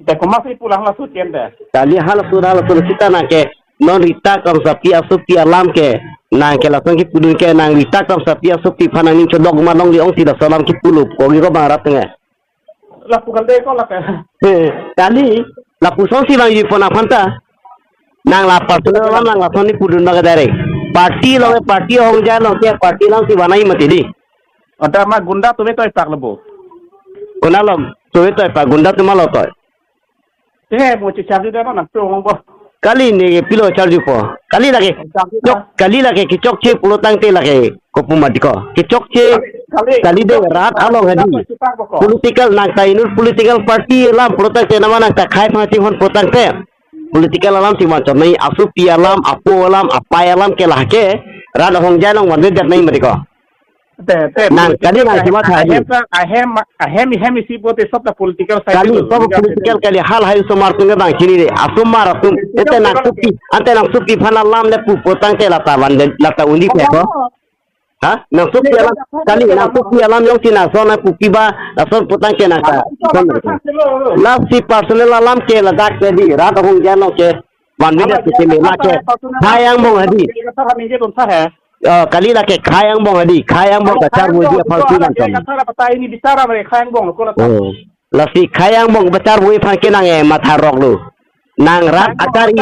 Te komasi pulang la sutien de. Kali hal kita nak ke non rita kam sapi asupi alam ke nang ke lasang ki pudun ke nang rita kam sapi asupi panang ni chodok manong li ong tidak salam ki pulup ko gi ko barat nge. La pukal de ko la ke. Kali la puson si bang ji pona phanta nang la personal lam nang la thoni pudun baga dare. Party lo hong ja lo ke party lam si banai mati di. Ada ma gunda tu toy pak lebo. Kona lo toy pak gunda tu malo toy. Mo ci charge de na to hong bo. Kali ni pilo charge po. Kali lagi kicok ce pulo tang te lagi kopu madiko. Kicok ce kali de rat along hadi. Political nang tainur political party lam pulo tang te nama nang ta khai phati hon pulo tang te. Political alam ti macam nai asu pi alam apo alam apa alam ke lah ke rat hong janong wan de nai madiko. Nang kali nang cuma tadi. Ahem isi bote sab the political side. Kali sab political kali hal hai somar tunga bang sini de. Asumar asum. Ente nang supi phana lam le pu potang te lata wan lata undi ke ko. Ha? Nang supi alam kali nang supi alam yang sina so na pu piba asal potang ke na ka. La si personal alam ke ladak ke di rat hong jano ke wan mida ke le la ke. Hayang mong hadi. Kali lah ke kayang bong adi, kayang bong besar wujud falsi nanti. Kata pata ini bicara mereka kayang bong lo. Lasi kayang bong besar wujud falsi nang mata rok lu. Nang rat akari,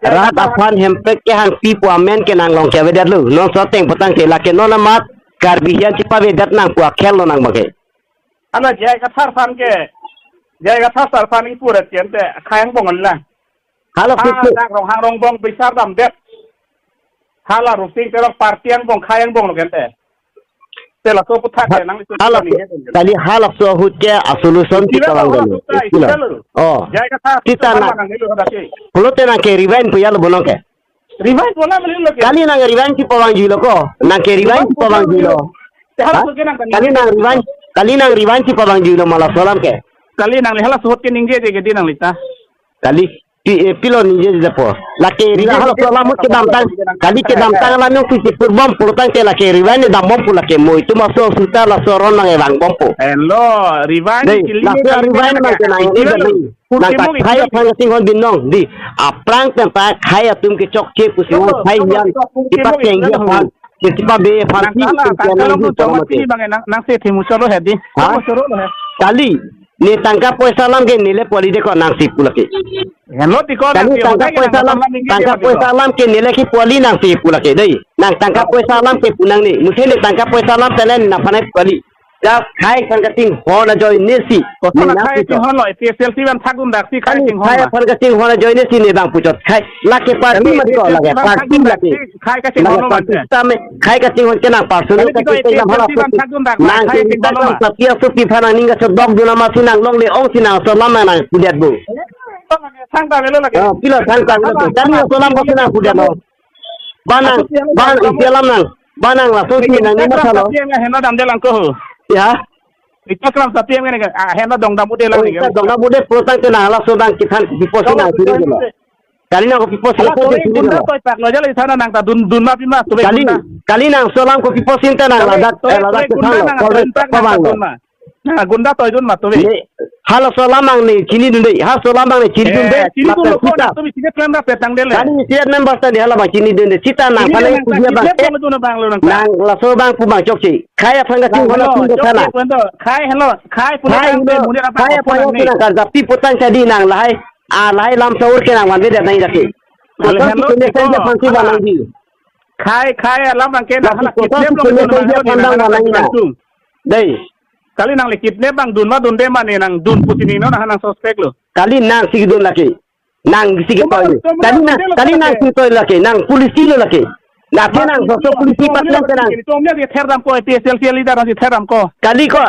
rat afan hempek ke hang pipu amen ke nang long ke wedat lu. Non soteng petang ke laki non amat karbihian cipa wedat nang kuak kel lo nang bagai. Ana jai kathar fan ke, jai kathar fan ini pura ciente kayang bong lah. Halo pipu. Hang rong bong besar dam det. Hala rusing terok partian bong kayang bong lo gente. Tela so putak ke nang itu. Hala kali halak so hutya solution kita langgan. Oh. Kita nak. Kalau tena ke rewind punya lo bolong ke. Rewind bola melilo ke. Kali nang rewind si pawang julo ko. Nang ke rewind pawang julo. Kali nang rewind si pawang julo malah solam ke. Kali nang hala so hut ke ningge je ke nang lita. Kali pilo ninje jepo laki riwa halo selamat ke damtang kali ke damtang la no kisi purbom pulutang ke laki riwa ni dam bompu laki mo itu masuk suta la soron nang evang bompu hello riwa ni kili riwa ni mang nang ni nang tak kaya phang singon binong di aprang tempa kaya tum ke chok che pusi wo phai yan tipa kengi phang tipa be phang ti nang se thimu soro he di soro lo he kali ni tangka poisa lam ke nile poli de ko nang sipu laki hello ti ko kali tangka poisa lam ke nile ki poli nang sipu laki dei nang tangka poisa lam ke punang ni musele tangka poisa lam telen na panai poli ja khai kan ka ting hona joy nesi ko na khai ting hon lo PSL si ban thagun dak si khai ting hon khai pan ka ting hona joy nesi ni bang puchot khai laki party mat ko laki party laki khai ka ting hon lo tame khai ka ting hon ke nang personal ka ting na hala nang ting nang sapia supi phana ninga so dog duna ma sinang long le ong sinang so lama nang pudet bu sang ta velo laki pila sang ta velo tani so lam ko sinang pudet no banang istialam nang banang la so sinang ni masalo hena dam delang ko ya itu kelam satu yang ini hena dong damu de lagi dong damu de protang ke nang la so dang kitan piposi nang sini dulu kali nang ko piposi ko de sini dulu lo jale sana nang ta dun ma pima tu kali nang so lam ko piposi ta nang ladak ke sana ko nah gunda to dun ma tu halo so lamang ni chini dun de ha so lamang ni chini dun de kita tu sini plan da petang de kali siat member ta de hala ba chini dun de cita nang palai puja bang nang la so bang pu bang chok chi kaya phanga ting hola ting ke sana khai hello khai pun kaya payo na kar tapi potang jadi nang lai lai lam saur ke nang wan de nai rake hello ne sai ja pansi banang di khai lam bang ke hala kitne dei kali nang lekitne bang dun ma dun de mane nang dun putini no nang suspect lo kali nang sig dun laki nang sig toy kali nang sig toy laki nang polisi lo laki na ke nang so polisi patlan ke nang to me de therdam ko PSL leader asi therdam ko kali ko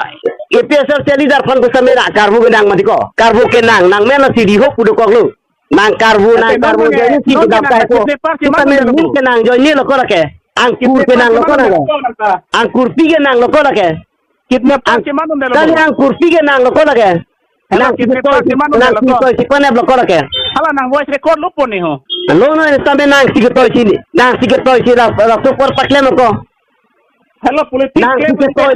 PSL leader fan ko samera karbu ke nang mati ko karbu ke nang mena si di ho kudo ko lo nang karbu jadi si dam ta ko kita men ke nang jo ni lo ko lake angkur ke nang lo ko lake angkur pi ke nang lo ko lake kitne parti manum de lo kali ang kursi ke nang loko lage nang kitne parti manum de lo ko sipane loko lage hala nang voice record lo poni ho no tame nang siketoy sini nang siketoy sila super paklem ko hello politik nang siketoy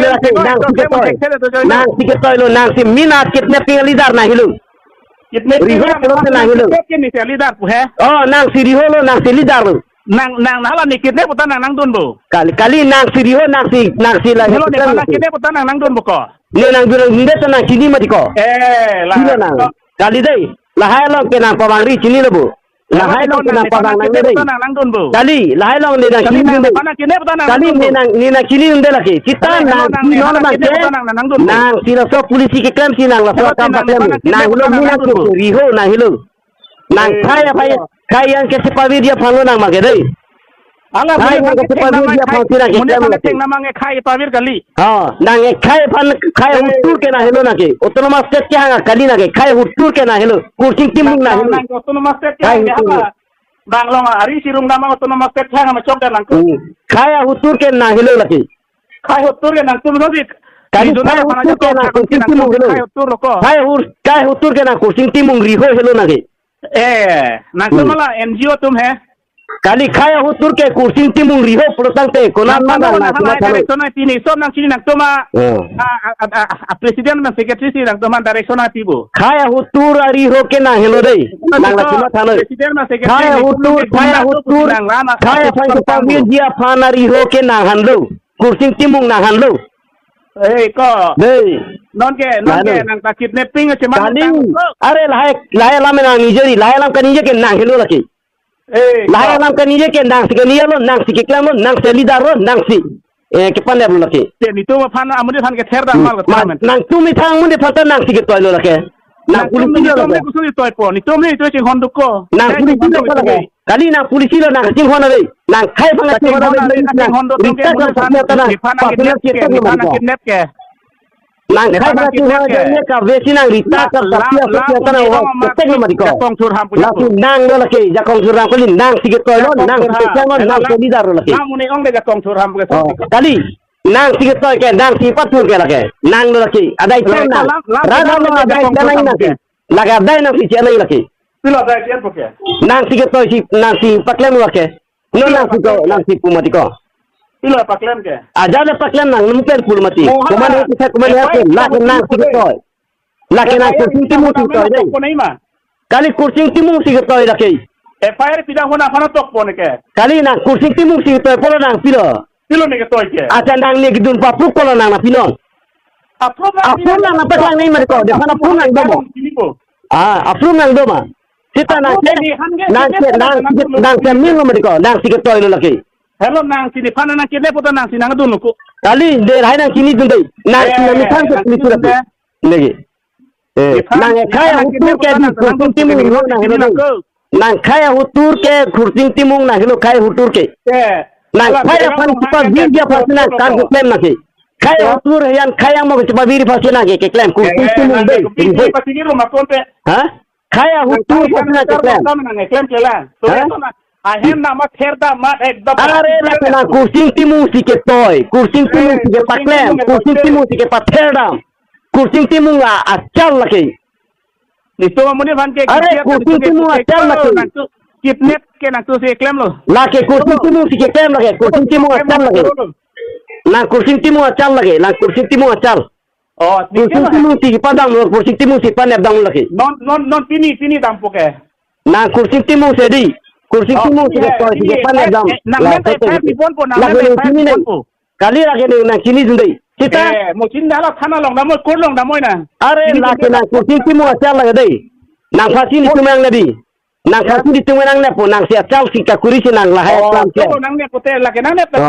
nang siketoy lo nang si minat kitne pingalidar na hilu Kitnet Riho kalau tenang hilang. Kini saya lihat bu he. Oh, nang siriho lo nang selidar lo. Nang hala ni kitnet putan nang dun bu. Kali nang siriho nang si lah. Hello ni hala kitnet putan nang dun bu ko. Ni nang bilang hindi tenang sini mati ko. Lah. Sila nang. Kali deh. Lahai lo kena pabangri sini lo bu. Lahai lo kena pabang nang deh. Nang dun bu. Kali lahai lo ni nang sini deh. Kali ni nang sini deh lagi. Kita nang sini lo nang nang sila so polisi ke klaim sini nang lah so kampak klaim. Nang hilo ni nang riho nang hilo. Nang kaya yang kesepakati dia panggil nang makai deh. Ala Kaya yang kesepakati dia panggil nang kita namanya kaya pawir kali. Oh, nang kaya hutur ke nang hilo nake. Otonomas state kaya kali nake kaya hutur ke nang hilo. Kursi timung nang hilo. Nang otonomas state kaya apa? Bang long ari sirung nama otonomas state kaya macam dah nang. Kaya hutur ke nang hilo lagi. Kaya hutur ke nang tu mesti. Kali kaya hutur ke nang kursi timung hilo. Kaya hutur ke nang kursi timung riho hilo nake. Nang tu malah NGO tum he. Kali kaya hutur ke kursi timung riho protang te konan mana nang direction tini so nang sini nang tu ma presiden nang secretary si nang tu ma direction tibu. Kaya hutur riho ke nang hilo deh. Nang la cuma thano. Kaya hutur kaya fang pamir dia phana riho ke nang hanlo. Kursi timung nang hanlo. Ko. Deh. Non ke nang ta kidnapping cuma. Kali are lahai lam nang nijeri lahai lam kan nije ke nang hilo lagi. Lahai lam kan nije ke nang sike niya lo nang sike klam lo nang selidar lo nang si ke pandai lo lagi. Ni tu pan amuni pan ke therda mal ke nang tu mi thang mun de phata nang sike toy lo lagi. Nang polisi lo lagi. Kusuri toy po ni tu sing honduk ko. Nang polisi lo lagi. Kali nang polisi lo nang sing hona dei. Nang khai phang sing hona dei nang honduk ke kidnap ke. Nang khai phang sing hona dei ka vesi nang rita ka sapia tanah wa tek lo mari ko. Laku nang lo lagi jakong surang ko nang sike toy lo nang sike jangon nang selidar lo lagi. Namune ong de jakong surang ke. Kali nang sike toy ke nang sifat tur ke lagi. Nang lo lagi ada ikan nang. Rada lo ada ikan nang lagi. Laga ada nang si channel lagi. Pila ada ikan poke. Nang sike toy si nang si paklem lo ke. No nang si pumati ko. Pila paklem ke. Aja le paklem nang mungkin pulmati. Kuman ya lagi nang sike toy. Lagi nang kursi timu sike toy dei. Kali kursi timu sike toy lagi. FIR tidak hona hana tok pone ke. Kali nang kursi timu sike toy polo nang pilo. Pilo ni ke toy ke. Aja nang ni gidun papu polo nang pilo. Apun nang apa nang ni mereka. De hana pun nang domo. Apun nang doma. Kita nang semil lo mereka. Nang sike toy lo lagi. Hello nang sini pana nang kidnap putan nang sini nang dun ko. Kali de hai nang sini dun dei. Nang sini ni kan ke polisi lagi. Lagi. Nang kaya hutur ke kursi timung hilo nang hilo nang kaya hutur ke kursi timung nang hilo kaya hutur ke nang kaya pan cepat dia pasti nang kan klaim nake kaya hutur yang kaya mau cepat diri pasti nake ke klaim kursi timung deh pasti ni rumah konte kaya hutur pasti nake klaim kelan ahem nama therda mat ekdam are la kursi timung sike toy kursi timung sike paklem kursi timung sike patherda kursi timung la acal lagi. Itu muni van ke kursi timung acal lagi. Kidnap ke nang tu si klaim lo. Lagi kursi timung si klaim lagi. Kursi timung acal lagi. Nang kursi timung acal lagi. Nang kursi timung acal. Oh, kursi timung si padang lo. Kursi timung si panep dang lagi. Non pini dampo ke. Nang kursi timung sedi. Kursi timung si panep dang. Nang te di pon po nang te po. Kali lagi nang sini sundai. Kita mo cinda la thana long da mo kur long da mo na. Are lagi nang kursi timung acal lagi dei. Nang fasi ni tumang nabi. Nang fasi ni tumang nang nepo nang si acal si kakuri si nang lahai acal. Nang nepo te lagi nang nepo.